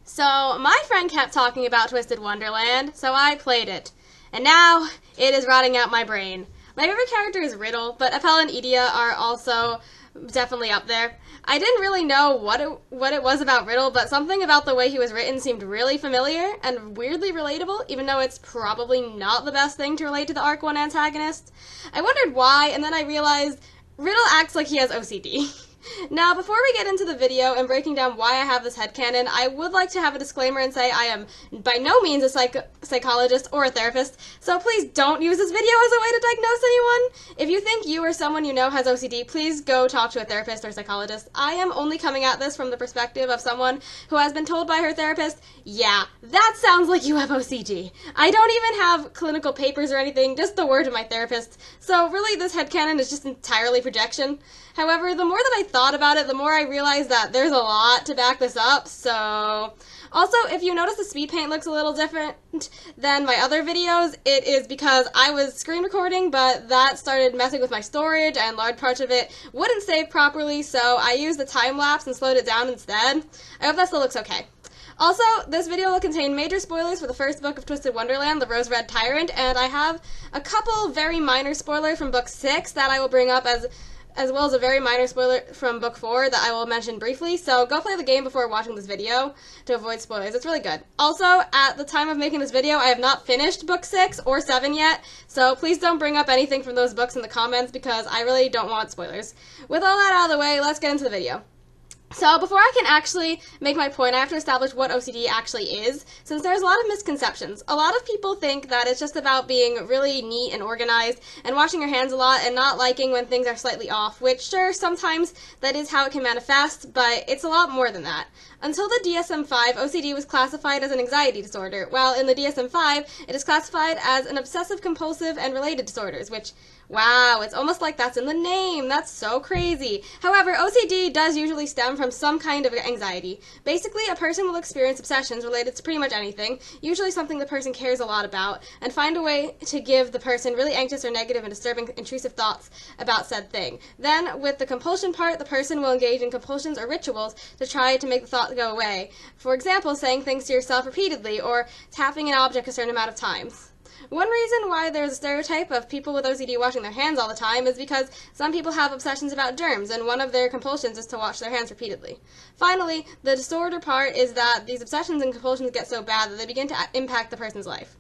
So, my friend kept talking about Twisted Wonderland, so I played it. And now, it is rotting out my brain. My favorite character is Riddle, but Appel and Edea are also definitely up there. I didn't really know what it was about Riddle, but something about the way he was written seemed really familiar and weirdly relatable, even though it's probably not the best thing to relate to the Arc 1 antagonist. I wondered why, and then I realized Riddle acts like he has OCD. Now, before we get into the video and breaking down why I have this headcanon, I would like to have a disclaimer and say I am by no means a psychologist or a therapist, so please don't use this video as a way to diagnose anyone. If you think you or someone you know has OCD, please go talk to a therapist or psychologist. I am only coming at this from the perspective of someone who has been told by her therapist, yeah, that sounds like you have OCD. I don't even have clinical papers or anything, just the word of my therapist, so really this headcanon is just entirely projection. However, the more that I thought about it, the more I realized that there's a lot to back this up, so... Also, if you notice the speed paint looks a little different than my other videos, it is because I was screen recording, but that started messing with my storage, and large parts of it wouldn't save properly, so I used the time-lapse and slowed it down instead. I hope that still looks okay. Also, this video will contain major spoilers for the first book of Twisted Wonderland, The Rose-Red Tyrant, and I have a couple very minor spoilers from book 6 that I will bring up as well as a very minor spoiler from book 4 that I will mention briefly, so go play the game before watching this video to avoid spoilers. It's really good. Also, at the time of making this video, I have not finished book 6 or 7 yet, so please don't bring up anything from those books in the comments because I really don't want spoilers. With all that out of the way, let's get into the video. So, before I can actually make my point, I have to establish what OCD actually is, since there's a lot of misconceptions. A lot of people think that it's just about being really neat and organized, and washing your hands a lot, and not liking when things are slightly off, which, sure, sometimes that is how it can manifest, but it's a lot more than that. Until the DSM-5, OCD was classified as an anxiety disorder, while in the DSM-5, it is classified as an obsessive-compulsive and related disorders, which, wow, it's almost like that's in the name. That's so crazy. However, OCD does usually stem from some kind of anxiety. Basically, a person will experience obsessions related to pretty much anything, usually something the person cares a lot about, and find a way to give the person really anxious or negative and disturbing intrusive thoughts about said thing. Then, with the compulsion part, the person will engage in compulsions or rituals to try to make the thought go away. For example, saying things to yourself repeatedly, or tapping an object a certain amount of times. One reason why there's a stereotype of people with OCD washing their hands all the time is because some people have obsessions about germs, and one of their compulsions is to wash their hands repeatedly. Finally, the disorder part is that these obsessions and compulsions get so bad that they begin to impact the person's life.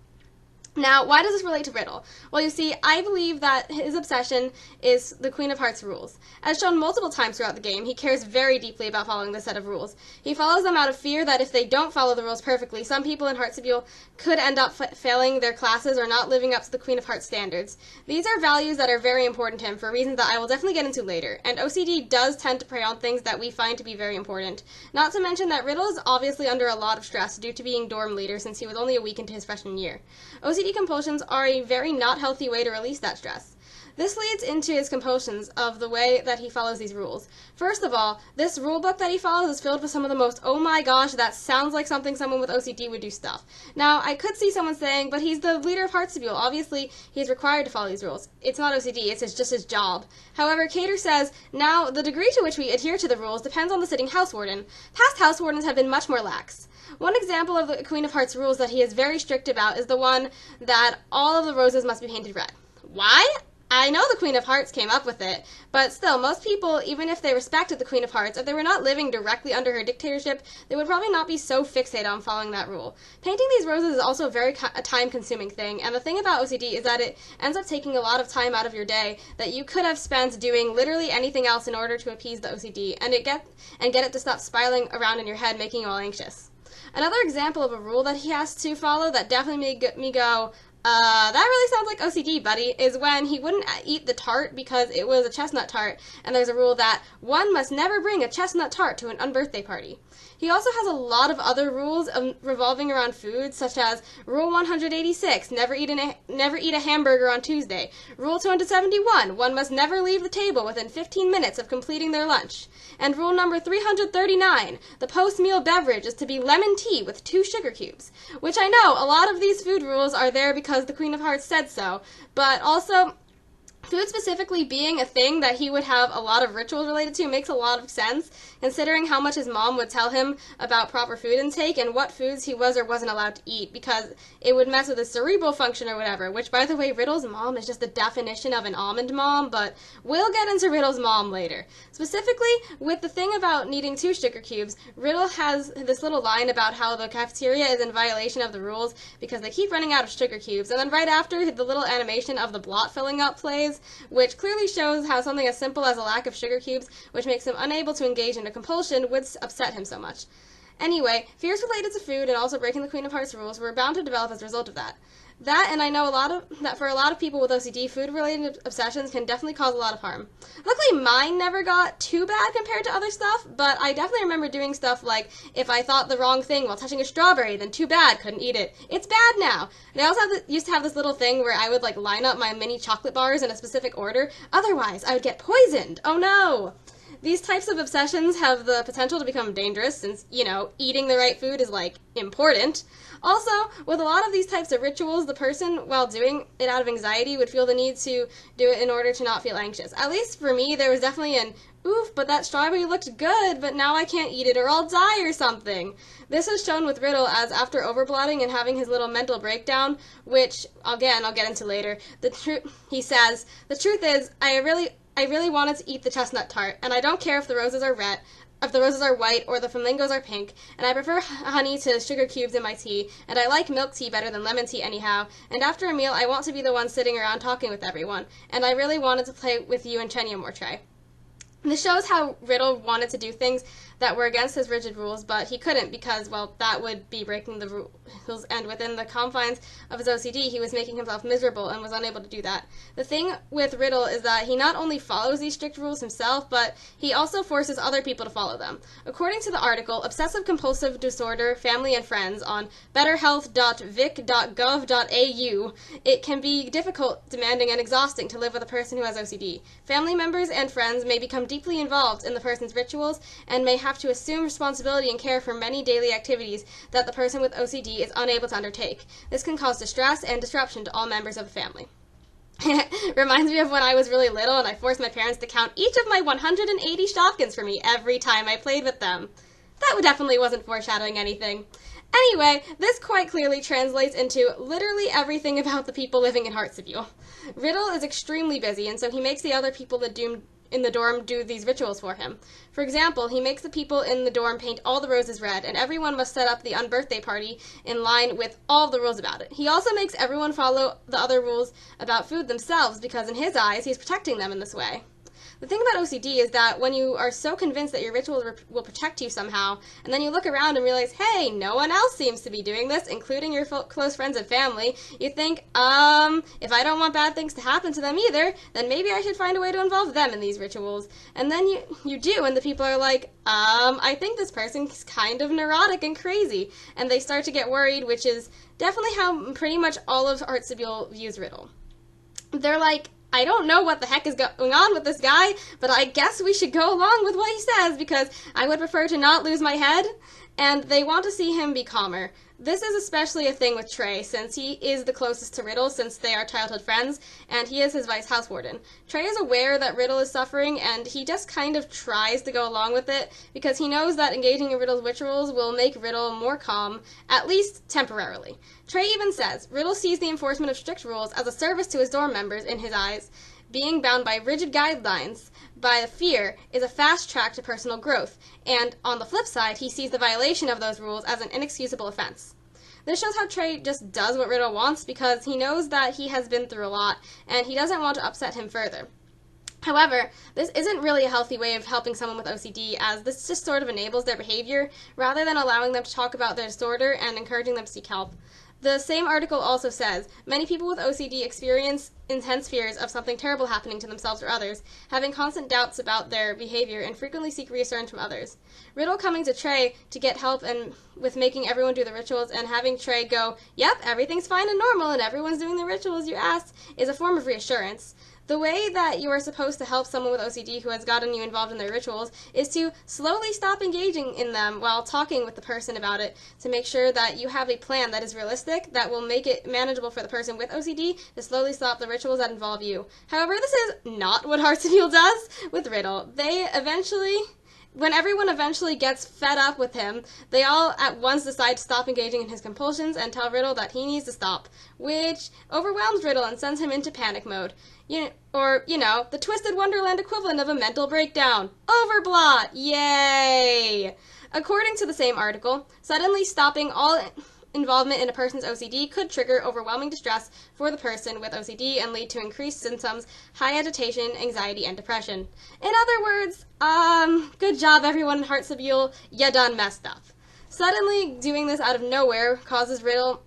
Now, why does this relate to Riddle? Well, you see, I believe that his obsession is the Queen of Hearts rules. As shown multiple times throughout the game, he cares very deeply about following this set of rules. He follows them out of fear that if they don't follow the rules perfectly, some people in Heartsibule could end up failing their classes or not living up to the Queen of Hearts standards. These are values that are very important to him for reasons that I will definitely get into later, and OCD does tend to prey on things that we find to be very important. Not to mention that Riddle is obviously under a lot of stress due to being dorm leader since he was only a week into his freshman year. OCD compulsions are a very not healthy way to release that stress. This leads into his compulsions of the way that he follows these rules. First of all, this rule book that he follows is filled with some of the most, oh my gosh, that sounds like something someone with OCD would do stuff. Now, I could see someone saying, but he's the leader of Heartsibule. Obviously, he's required to follow these rules. It's not OCD, it's just his job. However, Cater says, now, the degree to which we adhere to the rules depends on the sitting house warden. Past house wardens have been much more lax. One example of the Queen of Hearts rules that he is very strict about is the one that all of the roses must be painted red. Why? I know the Queen of Hearts came up with it, but still, most people, even if they respected the Queen of Hearts, if they were not living directly under her dictatorship, they would probably not be so fixated on following that rule. Painting these roses is also a very time-consuming thing, and the thing about OCD is that it ends up taking a lot of time out of your day that you could have spent doing literally anything else in order to appease the OCD, and get it to stop spiraling around in your head, making you all anxious. Another example of a rule that he has to follow that definitely made me go, that really sounds like OCD, buddy, is when he wouldn't eat the tart because it was a chestnut tart, and there's a rule that one must never bring a chestnut tart to an unbirthday party. He also has a lot of other rules revolving around food, such as Rule 186, never eat a hamburger on Tuesday. Rule 271, one must never leave the table within 15 minutes of completing their lunch. And rule number 339, the post-meal beverage is to be lemon tea with 2 sugar cubes. Which I know, a lot of these food rules are there because the Queen of Hearts said so, but also Food specifically being a thing that he would have a lot of rituals related to makes a lot of sense, considering how much his mom would tell him about proper food intake and what foods he was or wasn't allowed to eat, because it would mess with his cerebral function or whatever, which, by the way, Riddle's mom is just the definition of an almond mom, but we'll get into Riddle's mom later. Specifically, with the thing about needing 2 sugar cubes, Riddle has this little line about how the cafeteria is in violation of the rules because they keep running out of sugar cubes, and then right after, the little animation of the blot filling up plays, which clearly shows how something as simple as a lack of sugar cubes, which makes him unable to engage in a compulsion, would upset him so much. Anyway, fears related to food and also breaking the Queen of Hearts rules were bound to develop as a result of that. That, and I know that for a lot of people with OCD, food-related obsessions can definitely cause a lot of harm. Luckily, mine never got too bad compared to other stuff, but I definitely remember doing stuff like, if I thought the wrong thing while touching a strawberry, then too bad, couldn't eat it. It's bad now. And I also used to have this little thing where I would, line up my mini chocolate bars in a specific order, otherwise I would get poisoned. Oh no! These types of obsessions have the potential to become dangerous since, eating the right food is, important. Also, with a lot of these types of rituals, the person, while doing it out of anxiety, would feel the need to do it in order to not feel anxious. At least for me, there was definitely an, oof, but that strawberry looked good, but now I can't eat it or I'll die or something. This is shown with Riddle as after overblotting and having his little mental breakdown, which, again, I'll get into later, he says, the truth is, I really wanted to eat the chestnut tart, and I don't care if the roses are red, if the roses are white or the flamingos are pink, and I prefer honey to sugar cubes in my tea, and I like milk tea better than lemon tea anyhow, and after a meal I want to be the one sitting around talking with everyone, and I really wanted to play with you and Chenya more, Trey. This shows how Riddle wanted to do things that were against his rigid rules, but he couldn't because, well, that would be breaking the rules, and within the confines of his OCD, he was making himself miserable and was unable to do that. The thing with Riddle is that he not only follows these strict rules himself, but he also forces other people to follow them. According to the article, Obsessive Compulsive Disorder, Family and Friends on betterhealth.vic.gov.au, it can be difficult, demanding, and exhausting to live with a person who has OCD. Family members and friends may become deeply involved in the person's rituals and may have to assume responsibility and care for many daily activities that the person with OCD is unable to undertake. This can cause distress and disruption to all members of the family. Reminds me of when I was really little and I forced my parents to count each of my 180 shopkins for me every time I played with them. That definitely wasn't foreshadowing anything. Anyway, this quite clearly translates into literally everything about the people living in Heartsview. Riddle is extremely busy, and so he makes the other people in the dorm do these rituals for him. For example, he makes the people in the dorm paint all the roses red, and everyone must set up the unbirthday party in line with all the rules about it. He also makes everyone follow the other rules about food themselves because in his eyes, he's protecting them in this way. The thing about OCD is that when you are so convinced that your ritual will protect you somehow, and then you look around and realize, hey, no one else seems to be doing this, including your close friends and family, you think, if I don't want bad things to happen to them either, then maybe I should find a way to involve them in these rituals. And then you do, and the people are like, I think this person's kind of neurotic and crazy. And they start to get worried, which is definitely how pretty much all of Heartsview views Riddle. They're like, I don't know what the heck is going on with this guy, but I guess we should go along with what he says because I would prefer to not lose my head, and they want to see him be calmer. This is especially a thing with Trey, since he is the closest to Riddle since they are childhood friends, and he is his vice house warden. Trey is aware that Riddle is suffering, and he just kind of tries to go along with it because he knows that engaging in Riddle's rituals will make Riddle more calm, at least temporarily. Trey even says Riddle sees the enforcement of strict rules as a service to his dorm members in his eyes. Being bound by rigid guidelines by fear is a fast track to personal growth, and on the flip side, he sees the violation of those rules as an inexcusable offense. This shows how Trey just does what Riddle wants because he knows that he has been through a lot, and he doesn't want to upset him further. However, this isn't really a healthy way of helping someone with OCD, as this just sort of enables their behavior rather than allowing them to talk about their disorder and encouraging them to seek help. The same article also says, many people with OCD experience intense fears of something terrible happening to themselves or others, having constant doubts about their behavior, and frequently seek reassurance from others. Riddle coming to Trey to get help and with making everyone do the rituals and having Trey go, yep, everything's fine and normal and everyone's doing the rituals you asked, is a form of reassurance. The way that you are supposed to help someone with OCD who has gotten you involved in their rituals is to slowly stop engaging in them while talking with the person about it to make sure that you have a plan that is realistic, that will make it manageable for the person with OCD to slowly stop the rituals that involve you. However, this is not what Hearts of Yule does with Riddle. When everyone eventually gets fed up with him, they all at once decide to stop engaging in his compulsions and tell Riddle that he needs to stop, which overwhelms Riddle and sends him into panic mode. The Twisted Wonderland equivalent of a mental breakdown. Overblot! Yay! According to the same article, suddenly stopping all involvement in a person's OCD could trigger overwhelming distress for the person with OCD and lead to increased symptoms, high agitation, anxiety, and depression. In other words, good job everyone in Hearts of Yule, ya done messed up. Suddenly doing this out of nowhere causes Riddle's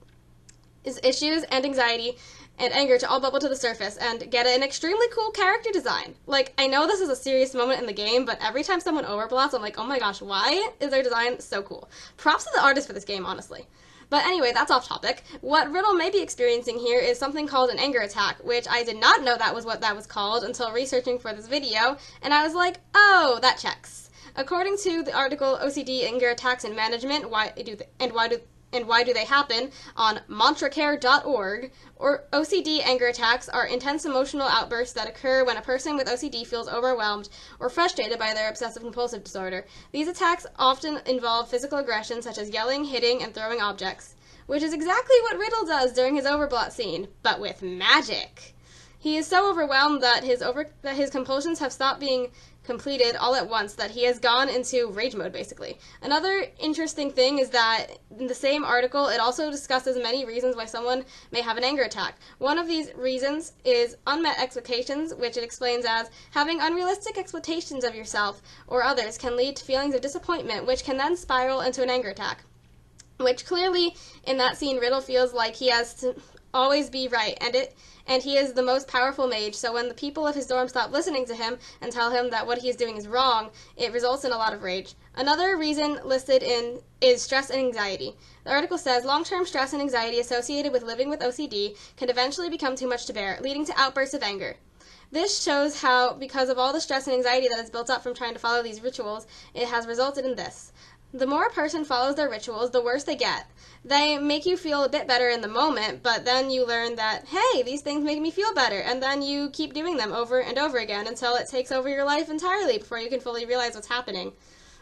issues and anxiety and anger to all bubble to the surface and get an extremely cool character design. Like, I know this is a serious moment in the game, but every time someone overblots, I'm like, oh my gosh, why is their design so cool? Props to the artist for this game, honestly. But anyway, that's off topic. What Riddle may be experiencing here is something called an anger attack, which I did not know that was what that was called until researching for this video, and I was like, oh, that checks. According to the article OCD Anger Attacks and Management, why do they happen on mantracare.org, or OCD anger attacks are intense emotional outbursts that occur when a person with OCD feels overwhelmed or frustrated by their obsessive-compulsive disorder. These attacks often involve physical aggression such as yelling, hitting, and throwing objects, which is exactly what Riddle does during his overblot scene, but with magic. He is so overwhelmed that his compulsions have stopped being completed all at once that he has gone into rage mode, basically. Another interesting thing is that in the same article, it also discusses many reasons why someone may have an anger attack. One of these reasons is unmet expectations, which it explains as having unrealistic expectations of yourself or others can lead to feelings of disappointment, which can then spiral into an anger attack. Which clearly, in that scene, Riddle feels like he has to always be right, and he is the most powerful mage, so when the people of his dorm stop listening to him and tell him that what he is doing is wrong, it results in a lot of rage. Another reason listed is stress and anxiety. The article says long-term stress and anxiety associated with living with OCD can eventually become too much to bear, leading to outbursts of anger. This shows how, because of all the stress and anxiety that is built up from trying to follow these rituals, it has resulted in this. The more a person follows their rituals, the worse they get. They make you feel a bit better in the moment, but then you learn that, hey, these things make me feel better, and then you keep doing them over and over again until it takes over your life entirely before you can fully realize what's happening.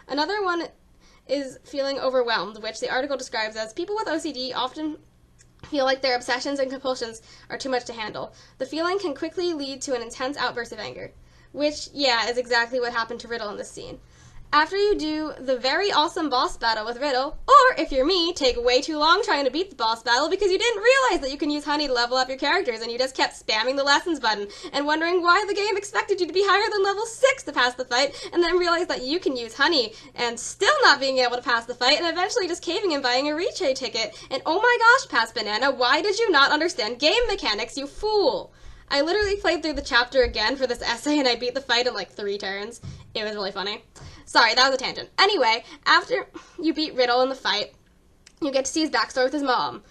Another one is feeling overwhelmed, which the article describes as people with OCD often feel like their obsessions and compulsions are too much to handle. The feeling can quickly lead to an intense outburst of anger, which, yeah, is exactly what happened to Riddle in this scene. After you do the very awesome boss battle with Riddle, or if you're me, take way too long trying to beat the boss battle because you didn't realize that you can use honey to level up your characters and you just kept spamming the lessons button and wondering why the game expected you to be higher than level 6 to pass the fight, and then realize that you can use honey and still not being able to pass the fight and eventually just caving and buying a retry ticket. And oh my gosh, Past Banana, why did you not understand game mechanics, you fool? I literally played through the chapter again for this essay and I beat the fight in like 3 turns. It was really funny. Sorry, that was a tangent. Anyway, after you beat Riddle in the fight, you get to see his backstory with his mom.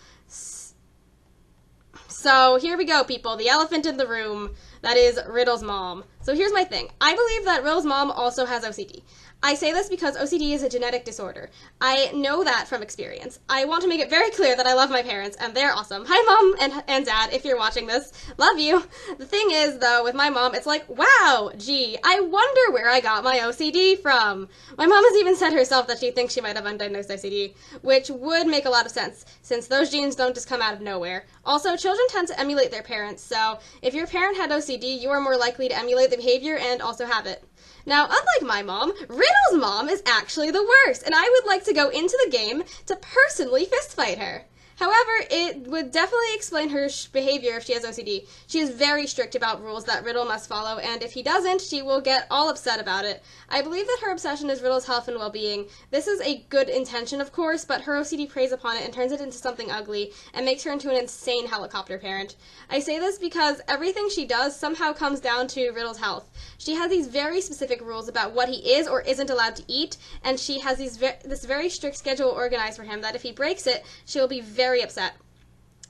So here we go, people. The elephant in the room. That is Riddle's mom. So here's my thing. I believe that Riddle's mom also has OCD. I say this because OCD is a genetic disorder. I know that from experience. I want to make it very clear that I love my parents, and they're awesome. Hi, Mom and Dad, if you're watching this. Love you. The thing is, though, with my mom, it's like, wow, gee, I wonder where I got my OCD from. My mom has even said herself that she thinks she might have undiagnosed OCD, which would make a lot of sense, since those genes don't just come out of nowhere. Also, children tend to emulate their parents, so if your parent had OCD, you are more likely to emulate the behavior and also have it. Now, unlike my mom, Riddle's mom is actually the worst, and I would like to go into the game to personally fistfight her. However, it would definitely explain her behavior if she has OCD. She is very strict about rules that Riddle must follow, and if he doesn't, she will get all upset about it. I believe that her obsession is Riddle's health and well-being. This is a good intention, of course, but her OCD preys upon it and turns it into something ugly, and makes her into an insane helicopter parent. I say this because everything she does somehow comes down to Riddle's health. She has these very specific rules about what he is or isn't allowed to eat, and she has this very strict schedule organized for him that if he breaks it, she will be very upset.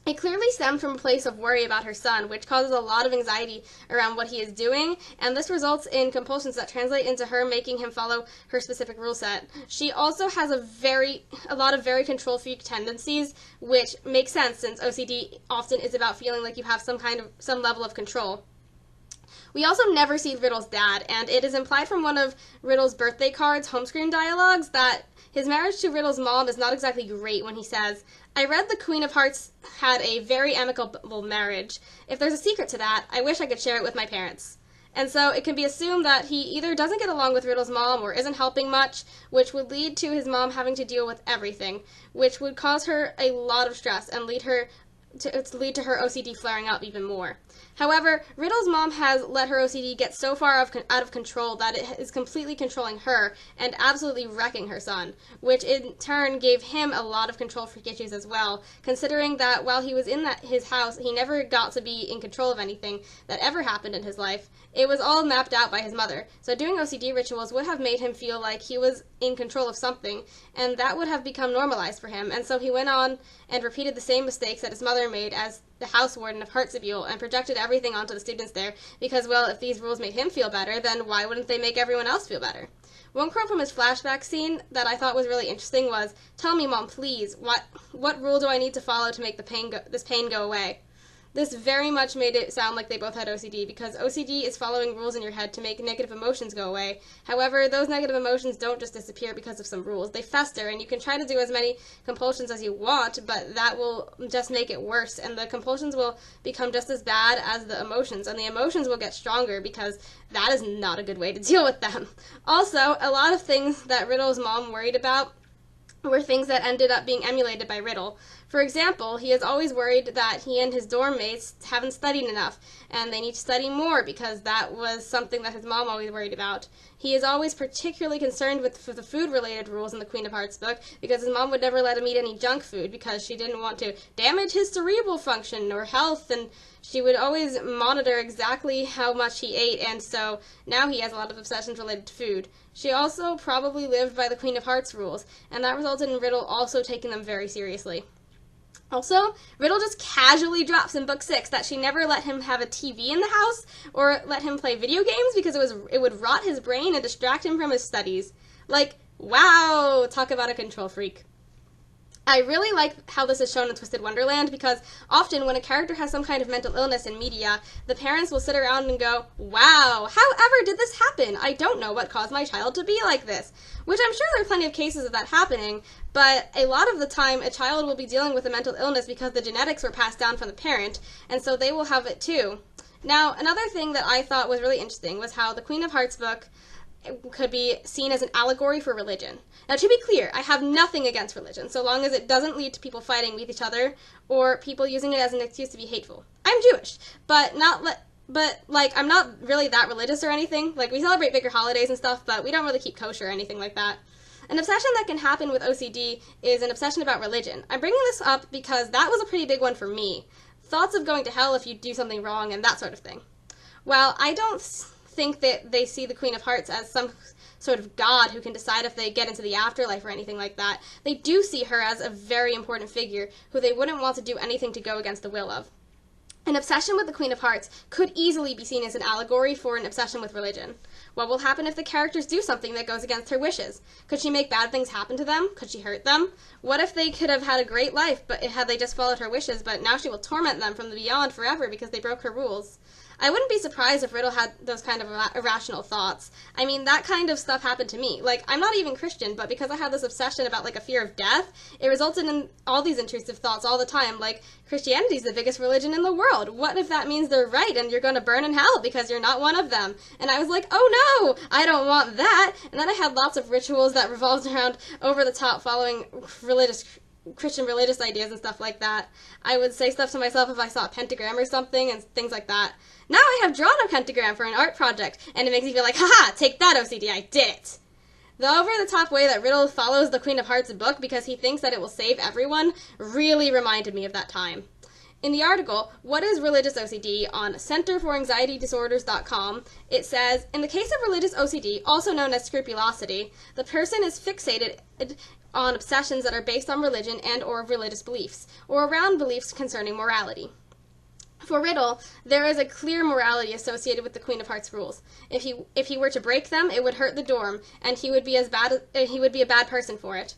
It clearly stemmed from a place of worry about her son, which causes a lot of anxiety around what he is doing, and this results in compulsions that translate into her making him follow her specific rule set. She also has a lot of very control freak tendencies, which makes sense since OCD often is about feeling like you have some level of control. We also never see Riddle's dad, and it is implied from one of Riddle's birthday cards, home screen dialogues, that his marriage to Riddle's mom is not exactly great when he says, "I read the Queen of Hearts had a very amicable marriage. If there's a secret to that, I wish I could share it with my parents." And so it can be assumed that he either doesn't get along with Riddle's mom or isn't helping much, which would lead to his mom having to deal with everything, which would cause her a lot of stress and lead to her OCD flaring up even more. However, Riddle's mom has let her OCD get so far out of control that it is completely controlling her and absolutely wrecking her son, which in turn gave him a lot of control freak issues as well, considering that while he was in his house, he never got to be in control of anything that ever happened in his life. It was all mapped out by his mother, so doing OCD rituals would have made him feel like he was in control of something, and that would have become normalized for him, and so he went on and repeated the same mistakes that his mother made as the house warden of Hartsabule and projected everything onto the students there because, well, if these rules made him feel better, then why wouldn't they make everyone else feel better? One quote from his flashback scene that I thought was really interesting was, "Tell me, Mom, please, what rule do I need to follow to make this pain go away?" This very much made it sound like they both had OCD, because OCD is following rules in your head to make negative emotions go away. However, those negative emotions don't just disappear because of some rules. They fester, and you can try to do as many compulsions as you want, but that will just make it worse, and the compulsions will become just as bad as the emotions, and the emotions will get stronger because that is not a good way to deal with them. Also, a lot of things that Riddle's mom worried about were things that ended up being emulated by Riddle. For example, he is always worried that he and his dorm mates haven't studied enough, and they need to study more because that was something that his mom always worried about. He is always particularly concerned with the food-related rules in the Queen of Hearts book because his mom would never let him eat any junk food because she didn't want to damage his cerebral function or health, and she would always monitor exactly how much he ate, and so now he has a lot of obsessions related to food. She also probably lived by the Queen of Hearts rules, and that resulted in Riddle also taking them very seriously. Also, Riddle just casually drops in book 6 that she never let him have a TV in the house or let him play video games because it would rot his brain and distract him from his studies. Like, wow, talk about a control freak. I really like how this is shown in Twisted Wonderland because often when a character has some kind of mental illness in media, the parents will sit around and go, "Wow, however did this happen? I don't know what caused my child to be like this." Which I'm sure there are plenty of cases of that happening, but a lot of the time a child will be dealing with a mental illness because the genetics were passed down from the parent, and so they will have it too. Now, another thing that I thought was really interesting was how the Queen of Hearts book could be seen as an allegory for religion. Now, to be clear, I have nothing against religion, so long as it doesn't lead to people fighting with each other or people using it as an excuse to be hateful. I'm Jewish, but I'm not really that religious or anything. Like, we celebrate bigger holidays and stuff, but we don't really keep kosher or anything like that. An obsession that can happen with OCD is an obsession about religion. I'm bringing this up because that was a pretty big one for me. Thoughts of going to hell if you do something wrong and that sort of thing. While I don't think that they see the Queen of Hearts as some sort of god who can decide if they get into the afterlife or anything like that, they do see her as a very important figure who they wouldn't want to do anything to go against the will of. An obsession with the Queen of Hearts could easily be seen as an allegory for an obsession with religion. What will happen if the characters do something that goes against her wishes? Could she make bad things happen to them? Could she hurt them? What if they could have had a great life but had they just followed her wishes, but now she will torment them from the beyond forever because they broke her rules? I wouldn't be surprised if Riddle had those kind of irrational thoughts. I mean, that kind of stuff happened to me. Like, I'm not even Christian, but because I had this obsession about, like, a fear of death, it resulted in all these intrusive thoughts all the time, like, Christianity's the biggest religion in the world. What if that means they're right and you're going to burn in hell because you're not one of them? And I was like, oh no, I don't want that. And then I had lots of rituals that revolved around over the top following Christian religious ideas and stuff like that. I would say stuff to myself if I saw a pentagram or something and things like that. Now I have drawn a pentagram for an art project, and it makes me feel like, haha, take that OCD, I did it! The over-the-top way that Riddle follows the Queen of Hearts book because he thinks that it will save everyone really reminded me of that time. In the article, What is Religious OCD, on centerforanxietydisorders.com, it says, in the case of religious OCD, also known as scrupulosity, the person is fixated on obsessions that are based on religion and or religious beliefs, or around beliefs concerning morality. For Riddle, there is a clear morality associated with the Queen of Hearts rules. If he were to break them, it would hurt the dorm, and he would be a bad person for it.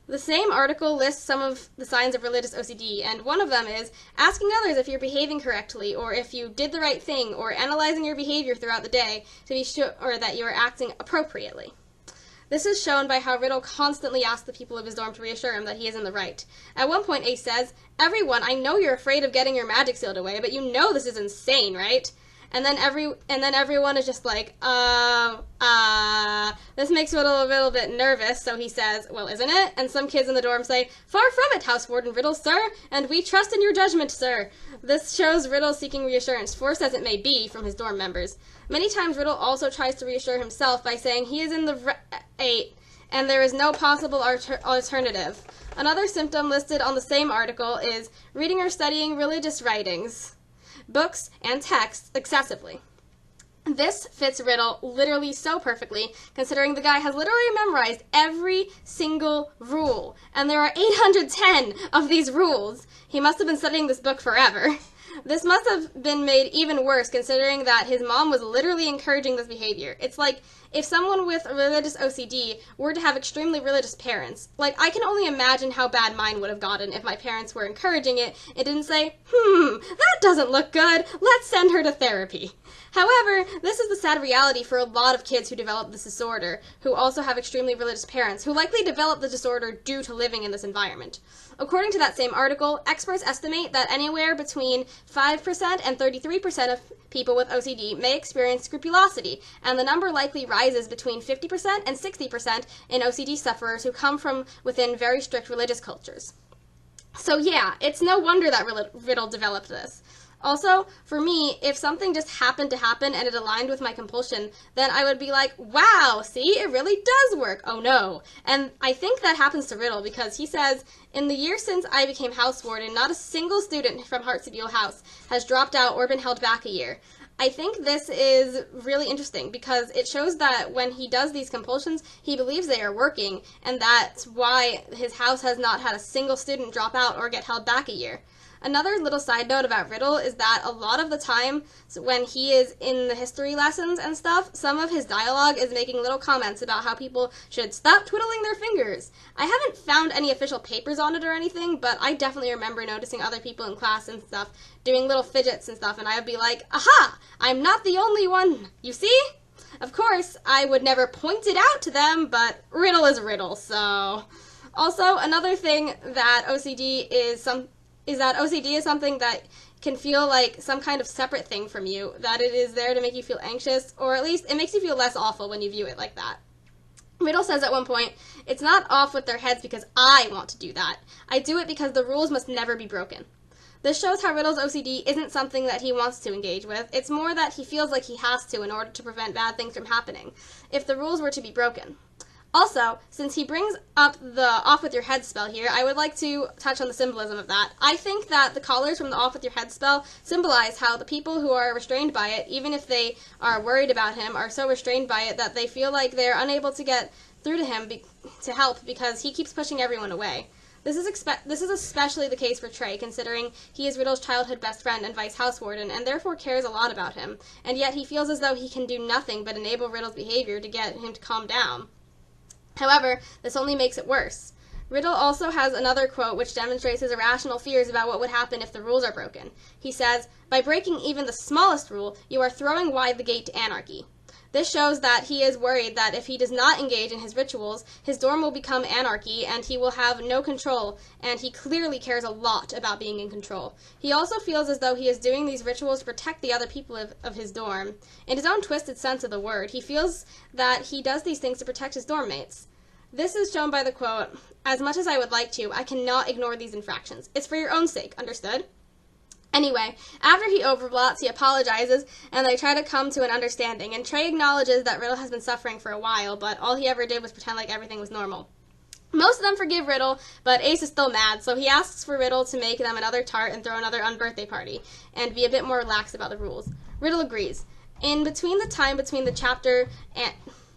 The same article lists some of the signs of religious OCD, and one of them is asking others if you're behaving correctly, or if you did the right thing, or analyzing your behavior throughout the day to be sure that you are acting appropriately. This is shown by how Riddle constantly asks the people of his dorm to reassure him that he is in the right. At one point, Ace says, "Everyone, I know you're afraid of getting your magic sealed away, but you know this is insane, right?" And then everyone is just like, this makes Riddle a little bit nervous, so he says, "Well, isn't it?" And some kids in the dorm say, "Far from it, House Warden Riddle, sir, and we trust in your judgment, sir." This shows Riddle seeking reassurance, forced as it may be, from his dorm members. Many times Riddle also tries to reassure himself by saying he is in the right, and there is no possible alternative. Another symptom listed on the same article is reading or studying religious writings, books, and texts excessively. This fits Riddle literally so perfectly, considering the guy has literally memorized every single rule, and there are 810 of these rules. He must have been studying this book forever. This must have been made even worse, considering that his mom was literally encouraging this behavior. It's like if someone with religious OCD were to have extremely religious parents. Like, I can only imagine how bad mine would have gotten if my parents were encouraging it and didn't say, that doesn't look good, let's send her to therapy. However, this is the sad reality for a lot of kids who develop this disorder, who also have extremely religious parents, who likely develop the disorder due to living in this environment. According to that same article, experts estimate that anywhere between 5% and 33% of people with OCD may experience scrupulosity, and the number likely rises between 50% and 60% in OCD sufferers who come from within very strict religious cultures. So yeah, it's no wonder that Riddle developed this. Also, for me, if something just happened to happen and it aligned with my compulsion, then I would be like, wow, see, it really does work. Oh no. And I think that happens to Riddle because he says, in the year since I became house warden, not a single student from Heartseal House has dropped out or been held back a year. I think this is really interesting because it shows that when he does these compulsions, he believes they are working, and that's why his house has not had a single student drop out or get held back a year. Another little side note about Riddle is that a lot of the time when he is in the history lessons and stuff, some of his dialogue is making little comments about how people should stop twiddling their fingers. I haven't found any official papers on it or anything, but I definitely remember noticing other people in class and stuff doing little fidgets and stuff, and I would be like, aha, I'm not the only one, you see? Of course, I would never point it out to them, but Riddle is Riddle, so. Also, another thing that OCD is something that can feel like some kind of separate thing from you, that it is there to make you feel anxious, or at least it makes you feel less awful when you view it like that. Riddle says at one point, "It's not off with their heads because I want to do that. I do it because the rules must never be broken." This shows how Riddle's OCD isn't something that he wants to engage with. It's more that he feels like he has to in order to prevent bad things from happening, if the rules were to be broken. Also, since he brings up the off with your head spell here, I would like to touch on the symbolism of that. I think that the collars from the off with your head spell symbolize how the people who are restrained by it, even if they are worried about him, are so restrained by it that they feel like they're unable to get through to him to help because he keeps pushing everyone away. This is especially the case for Trey, considering he is Riddle's childhood best friend and vice house warden, and therefore cares a lot about him, and yet he feels as though he can do nothing but enable Riddle's behavior to get him to calm down. However, this only makes it worse. Riddle also has another quote which demonstrates his irrational fears about what would happen if the rules are broken. He says, "By breaking even the smallest rule, you are throwing wide the gate to anarchy." This shows that he is worried that if he does not engage in his rituals, his dorm will become anarchy and he will have no control, and he clearly cares a lot about being in control. He also feels as though he is doing these rituals to protect the other people of his dorm. In his own twisted sense of the word, he feels that he does these things to protect his dorm mates. This is shown by the quote, "As much as I would like to, I cannot ignore these infractions. It's for your own sake, understood?" Anyway, after he overblots, he apologizes, and they try to come to an understanding, and Trey acknowledges that Riddle has been suffering for a while, but all he ever did was pretend like everything was normal. Most of them forgive Riddle, but Ace is still mad, so he asks for Riddle to make them another tart and throw another unbirthday party, and be a bit more relaxed about the rules. Riddle agrees. In between the time between the chapter and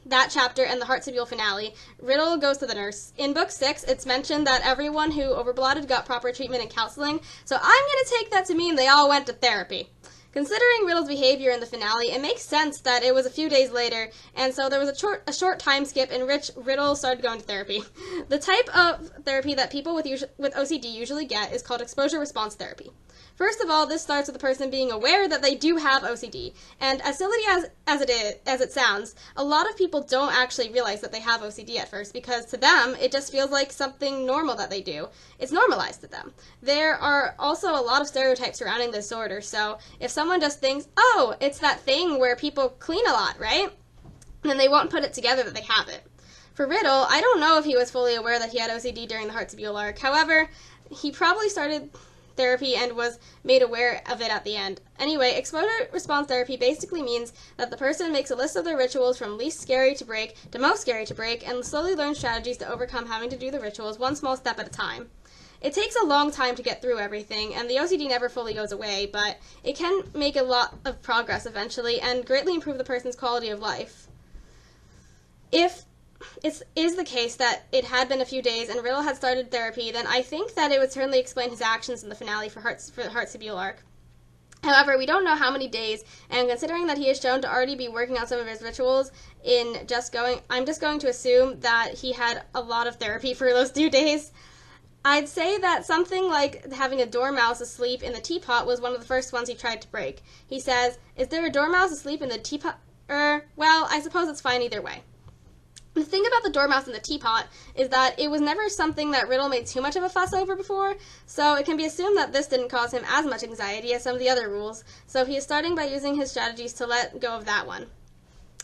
that chapter and the Heartstibule finale, Riddle goes to the nurse. In book 6, it's mentioned that everyone who overblotted got proper treatment and counseling, so I'm going to take that to mean they all went to therapy. Considering Riddle's behavior in the finale, it makes sense that it was a few days later, and so there was a short time skip in which Riddle started going to therapy. The type of therapy that people with OCD usually get is called exposure-response therapy. First of all, this starts with the person being aware that they do have OCD, and as silly as it sounds, a lot of people don't actually realize that they have OCD at first, because to them, it just feels like something normal that they do. It's normalized to them. There are also a lot of stereotypes surrounding this disorder, so if someone just thinks, oh, it's that thing where people clean a lot, right? Then they won't put it together that they have it. For Riddle, I don't know if he was fully aware that he had OCD during the Heartstibule arc. However, he probably started therapy and was made aware of it at the end. Anyway, exposure response therapy basically means that the person makes a list of their rituals from least scary to break to most scary to break and slowly learns strategies to overcome having to do the rituals one small step at a time. It takes a long time to get through everything, and the OCD never fully goes away, but it can make a lot of progress eventually and greatly improve the person's quality of life. If it is the case that it had been a few days and Riddle had started therapy, then I think that it would certainly explain his actions in the finale for the Heartstibule arc. However, we don't know how many days, and considering that he is shown to already be working on some of his rituals I'm just going to assume that he had a lot of therapy for those 2 days. I'd say that something like having a dormouse asleep in the teapot was one of the first ones he tried to break. He says, "Is there a dormouse asleep in the teapot? Well, I suppose it's fine either way." The thing about the dormouse in the teapot is that it was never something that Riddle made too much of a fuss over before, so it can be assumed that this didn't cause him as much anxiety as some of the other rules, so he is starting by using his strategies to let go of that one.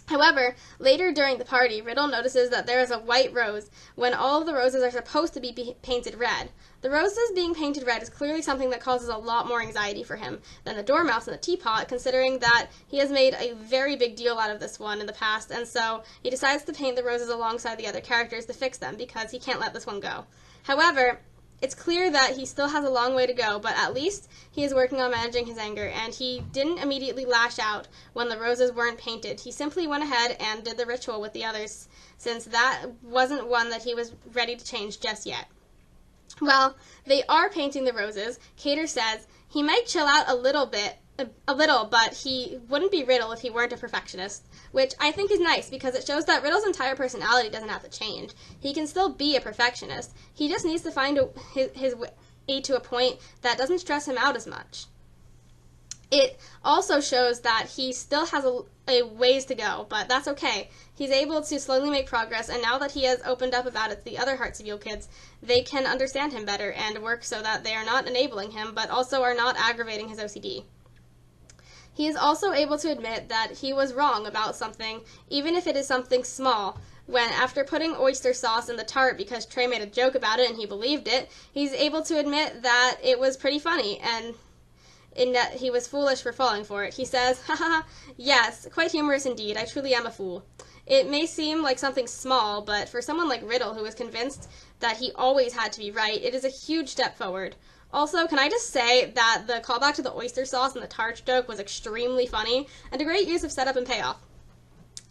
However, later during the party, Riddle notices that there is a white rose when all of the roses are supposed to be painted red. The roses being painted red is clearly something that causes a lot more anxiety for him than the dormouse in the teapot, considering that he has made a very big deal out of this one in the past, and so he decides to paint the roses alongside the other characters to fix them because he can't let this one go. However, it's clear that he still has a long way to go, but at least he is working on managing his anger, and he didn't immediately lash out when the roses weren't painted. He simply went ahead and did the ritual with the others, since that wasn't one that he was ready to change just yet. Well, they are painting the roses. Cater says he might chill out a little, but he wouldn't be Riddle if he weren't a perfectionist, which I think is nice because it shows that Riddle's entire personality doesn't have to change. He can still be a perfectionist. He just needs to find his way to a point that doesn't stress him out as much. It also shows that he still has a ways to go, but that's okay. He's able to slowly make progress, and now that he has opened up about it to the other Heartstibule kids, they can understand him better and work so that they are not enabling him, but also are not aggravating his OCD. He is also able to admit that he was wrong about something, even if it is something small, when after putting oyster sauce in the tart because Trey made a joke about it and he believed it, he's able to admit that it was pretty funny, and in that he was foolish for falling for it. He says, "Haha, yes, quite humorous indeed, I truly am a fool." It may seem like something small, but for someone like Riddle, who is convinced that he always had to be right, it is a huge step forward. Also, can I just say that the callback to the oyster sauce and the tart joke was extremely funny, and a great use of setup and payoff.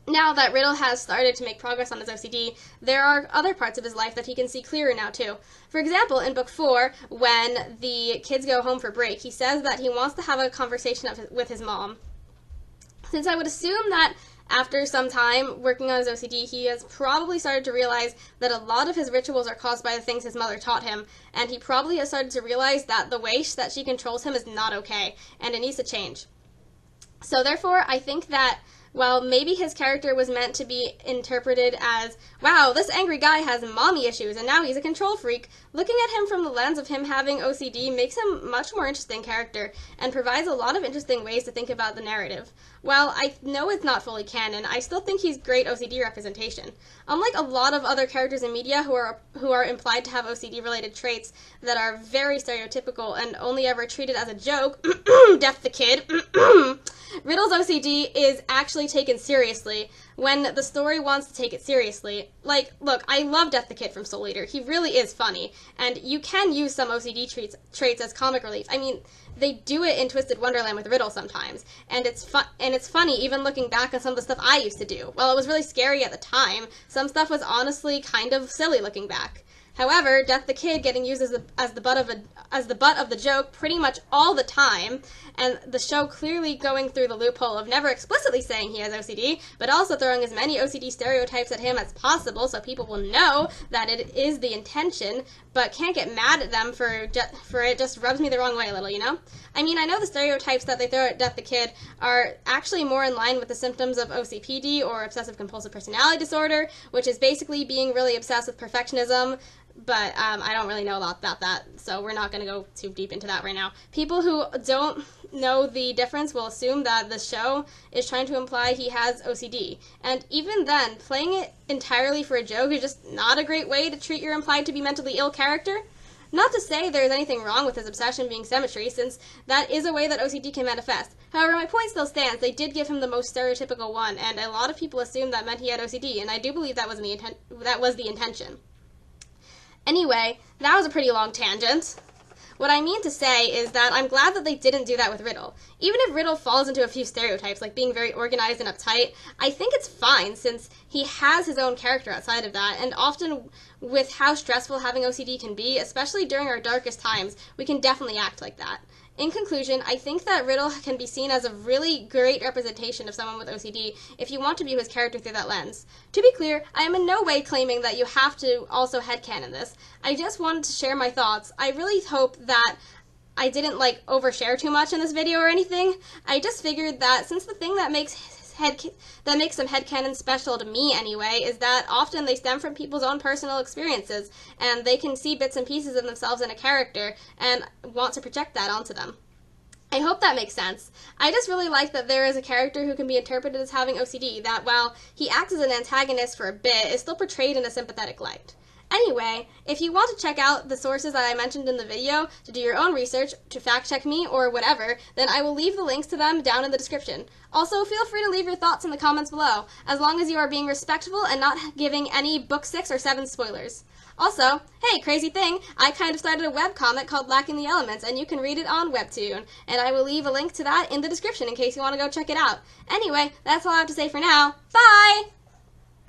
Now that Riddle has started to make progress on his OCD, there are other parts of his life that he can see clearer now too. For example, in book 4, when the kids go home for break, he says that he wants to have a conversation with his mom. Since I would assume that after some time working on his OCD, he has probably started to realize that a lot of his rituals are caused by the things his mother taught him, and he probably has started to realize that the way that she controls him is not okay, and it needs to change. So therefore, I think that while maybe his character was meant to be interpreted as, wow, this angry guy has mommy issues and now he's a control freak, looking at him from the lens of him having OCD makes him a much more interesting character and provides a lot of interesting ways to think about the narrative. While I know it's not fully canon, I still think he's great OCD representation. Unlike a lot of other characters in media who are implied to have OCD-related traits that are very stereotypical and only ever treated as a joke, Death the Kid, Riddle's OCD is actually actually taken seriously when the story wants to take it seriously. Like, look, I love Death the Kid from Soul Eater. He really is funny, and you can use some OCD traits as comic relief. I mean, they do it in Twisted Wonderland with Riddle sometimes, and it's funny even looking back on some of the stuff I used to do. While it was really scary at the time, some stuff was honestly kind of silly looking back. However, Death the Kid getting used as the butt of the joke pretty much all the time, and the show clearly going through the loophole of never explicitly saying he has OCD, but also throwing as many OCD stereotypes at him as possible so people will know that it is the intention, but can't get mad at them for it just rubs me the wrong way a little, you know? I mean, I know the stereotypes that they throw at Death the Kid are actually more in line with the symptoms of OCPD, or obsessive compulsive personality disorder, which is basically being really obsessed with perfectionism. But I don't really know a lot about that, so we're not going to go too deep into that right now. People who don't know the difference will assume that the show is trying to imply he has OCD. And even then, playing it entirely for a joke is just not a great way to treat your implied to be mentally ill character. Not to say there's anything wrong with his obsession being symmetry, since that is a way that OCD can manifest. However, my point still stands. They did give him the most stereotypical one, and a lot of people assumed that meant he had OCD, and I do believe that was the intention. Anyway, that was a pretty long tangent. What I mean to say is that I'm glad that they didn't do that with Riddle. Even if Riddle falls into a few stereotypes, like being very organized and uptight, I think it's fine since he has his own character outside of that, and often with how stressful having OCD can be, especially during our darkest times, we can definitely act like that. In conclusion, I think that Riddle can be seen as a really great representation of someone with OCD if you want to view his character through that lens. To be clear, I am in no way claiming that you have to also headcanon this. I just wanted to share my thoughts. I really hope that I didn't overshare too much in this video or anything. I just figured that since the thing that makes some headcanon special to me anyway is that often they stem from people's own personal experiences, and they can see bits and pieces of themselves in a character and want to project that onto them. I hope that makes sense. I just really like that there is a character who can be interpreted as having OCD that, while he acts as an antagonist for a bit, is still portrayed in a sympathetic light. Anyway, if you want to check out the sources that I mentioned in the video to do your own research, to fact check me, or whatever, then I will leave the links to them down in the description. Also, feel free to leave your thoughts in the comments below, as long as you are being respectful and not giving any book 6 or 7 spoilers. Also, hey, crazy thing, I kind of started a webcomic called Lacking the Elements, and you can read it on Webtoon, and I will leave a link to that in the description in case you want to go check it out. Anyway, that's all I have to say for now. Bye!